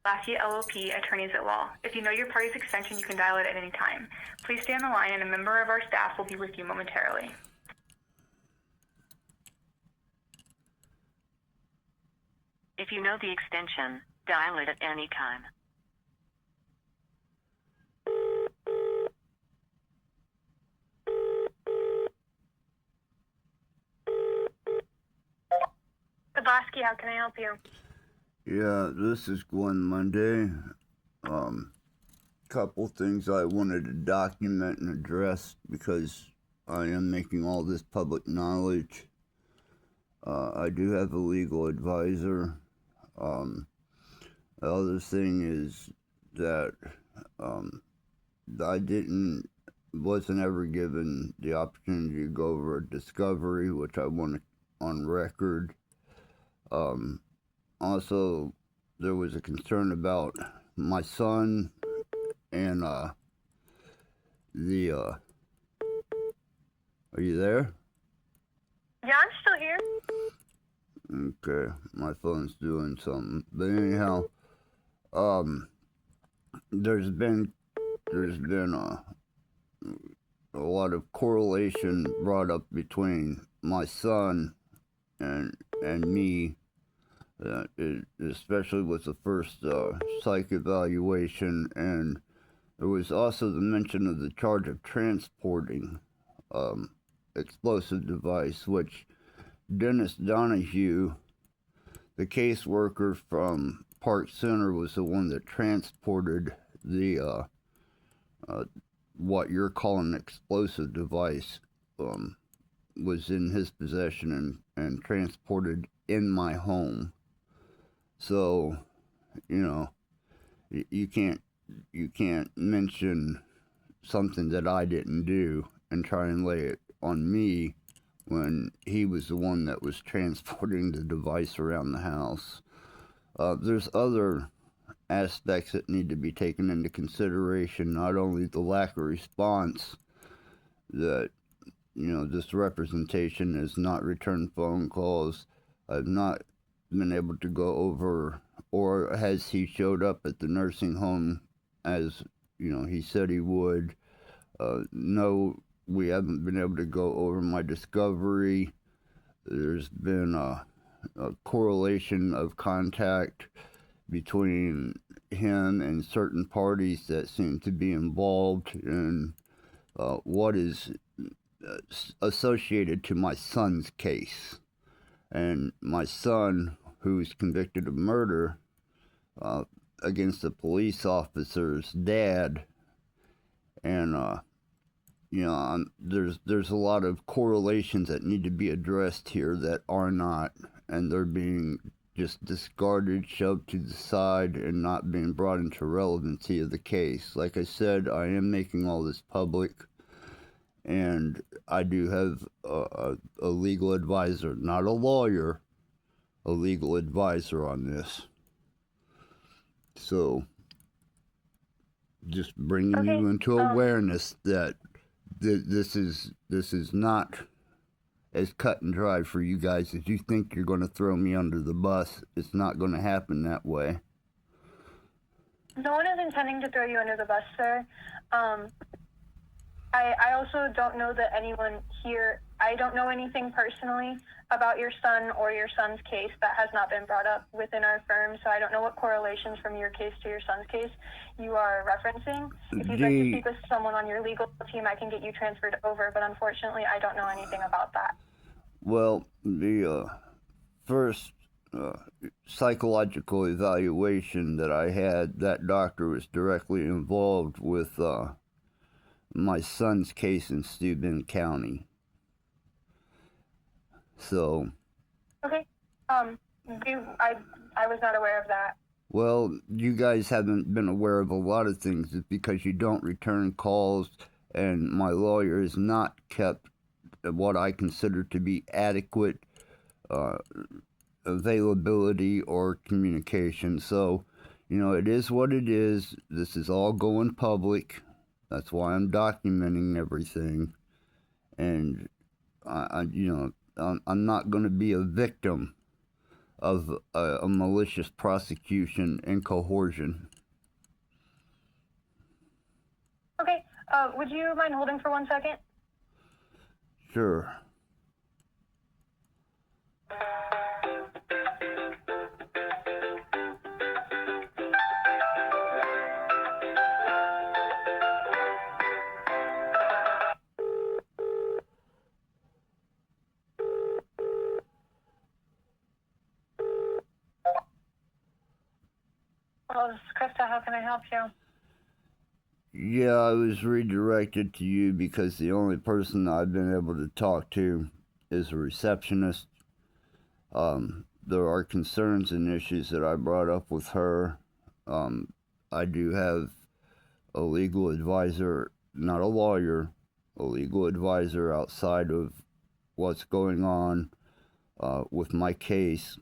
Lassie LLP, Attorneys at Law. If you know your party's extension, you can dial it at any time. Please stay on the line and a member of our staff will be with you momentarily. If you know the extension, dial it at any time. Lassie, how can I help you? Yeah, this is Glenn Monday. Couple things I wanted to document and address because I am making all this public knowledge. I do have a legal advisor. The other thing is that I wasn't ever given the opportunity to go over a discovery, which I want on record. Also, there was a concern about my son and are you there? Yeah, I'm still here. Okay, my phone's doing something. But anyhow, there's been a lot of correlation brought up between my son and me. Especially with the first psych evaluation, and there was also the mention of the charge of transporting explosive device, which Dennis Donahue, the caseworker from Park Center, was the one that transported the what you're calling explosive device, was in his possession and transported in my home. So, you can't mention something that I didn't do and try and lay it on me when he was the one that was transporting the device around the house. There's other aspects that need to be taken into consideration, not only the lack of response that, this representation has not returned phone calls. I've not been able to go over, or has he showed up at the nursing home as he said he would. No, we haven't been able to go over my discovery. There's been a correlation of contact between him and certain parties that seem to be involved in what is associated to my son's case. And my son, who's convicted of murder against a police officer's dad, and there's a lot of correlations that need to be addressed here that are not, and they're being just discarded, shoved to the side, and not being brought into relevancy of the case. Like I said, I am making all this public. And I do have a legal advisor, not a lawyer, a legal advisor on this. So, just bringing you into awareness that this is not as cut and dry for you guys as you think you're going to throw me under the bus. It's not going to happen that way. No one is intending to throw you under the bus, sir. I also don't know that anyone here, I don't know anything personally about your son or your son's case that has not been brought up within our firm, so I don't know what correlations from your case to your son's case you are referencing. If you'd like to speak with someone on your legal team, I can get you transferred over, but unfortunately, I don't know anything about that. Well, the first psychological evaluation that I had, that doctor was directly involved with my son's case in Steuben County. So. Okay. I was not aware of that. Well, you guys haven't been aware of a lot of things. It's because you don't return calls, and my lawyer has not kept what I consider to be adequate availability or communication. So, it is what it is. This is all going public. That's why I'm documenting everything. And, I'm not going to be a victim of a malicious prosecution and coercion. Okay. Would you mind holding for 1 second? Sure. Hello, this is Krista. How can I help you? Yeah, I was redirected to you because the only person I've been able to talk to is a receptionist. There are concerns and issues that I brought up with her. I do have a legal advisor, not a lawyer, a legal advisor outside of what's going on with my case.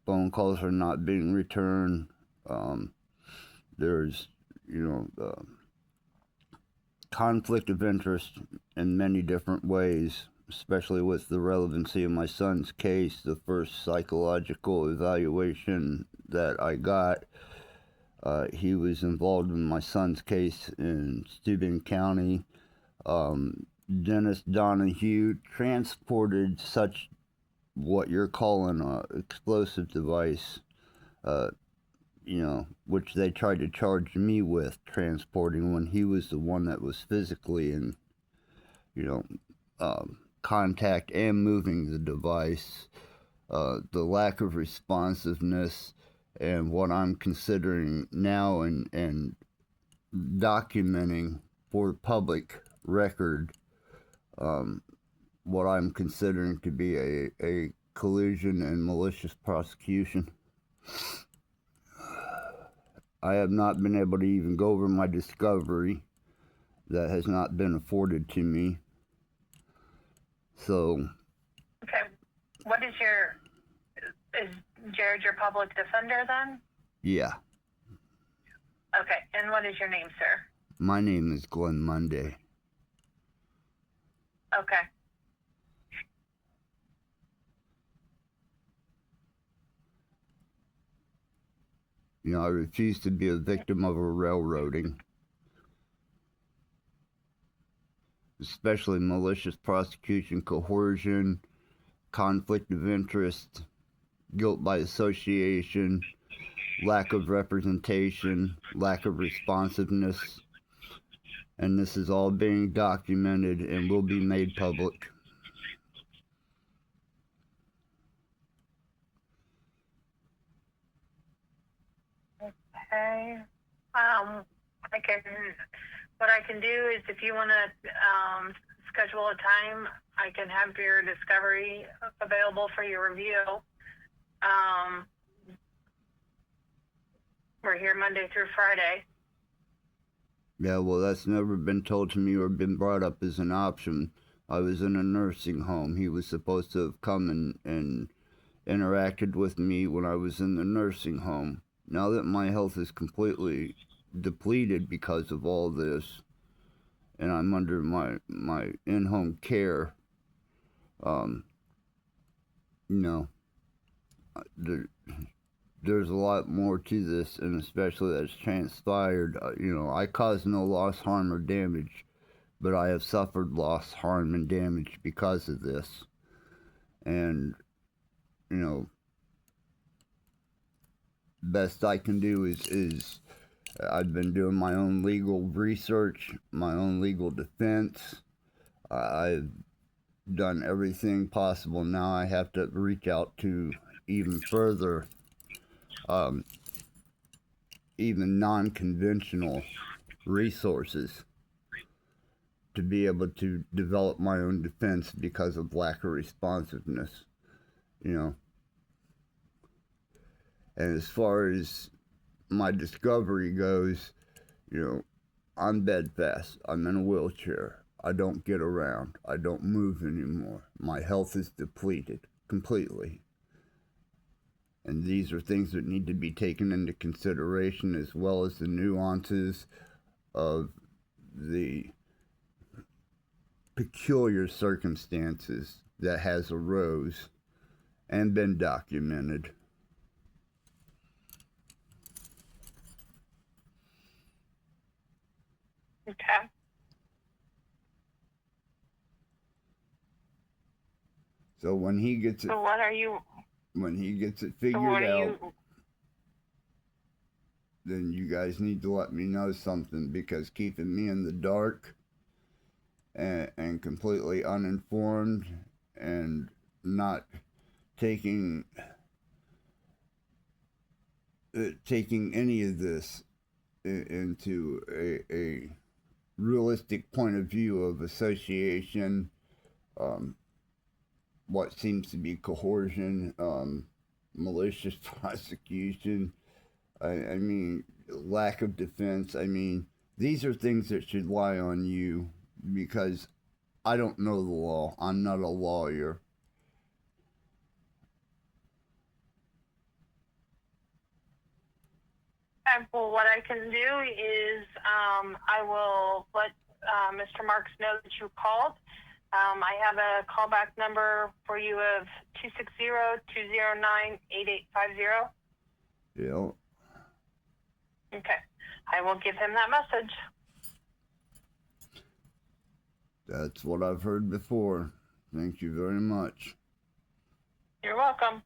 Phone calls are not being returned. There's, conflict of interest in many different ways, especially with the relevancy of my son's case. The first psychological evaluation that I got, he was involved in my son's case in Steuben County. Dennis Donahue transported such what you're calling a explosive device, which they tried to charge me with transporting when he was the one that was physically in, contact and moving the device. The lack of responsiveness and what I'm considering now and documenting for public record, what I'm considering to be a collusion and malicious prosecution. I have not been able to even go over my discovery that has not been afforded to me. So. Okay. Is Jared your public defender then? Yeah. Okay. And what is your name, sir? My name is Glenn Monday. Okay. I refuse to be a victim of a railroading, especially malicious prosecution, coercion, conflict of interest, guilt by association, lack of representation, lack of responsiveness. And this is all being documented and will be made public. Okay. What I can do is if you want to schedule a time, I can have your discovery available for your review. We're here Monday through Friday. Yeah, well, that's never been told to me or been brought up as an option. I was in a nursing home. He was supposed to have come and interacted with me when I was in the nursing home. Now that my health is completely depleted because of all this, and I'm under my in-home care, there's a lot more to this, and especially that's transpired. I caused no loss, harm, or damage, but I have suffered loss, harm, and damage because of this. And, best I can do is I've been doing my own legal research, my own legal defense. I've done everything possible. Now I have to reach out to even further, even non-conventional resources to be able to develop my own defense because of lack of responsiveness, And as far as my discovery goes, I'm bedfast. I'm in a wheelchair. I don't get around. I don't move anymore. My health is depleted completely. And these are things that need to be taken into consideration, as well as the nuances of the peculiar circumstances that has arose and been documented. Okay. So when he gets it, So what are you? when he gets it So figured what are out, you? then you guys need to let me know something, because keeping me in the dark and completely uninformed and not taking taking any of this into a realistic point of view of association, what seems to be coercion, malicious prosecution. I mean, lack of defense. I mean, these are things that should lie on you, because I don't know the law. I'm not a lawyer. Well, what I can do is I will let Mr. Marks know that you called. I have a callback number for you of 260-209-8850. Yeah. Okay. I will give him that message. That's what I've heard before. Thank you very much. You're welcome.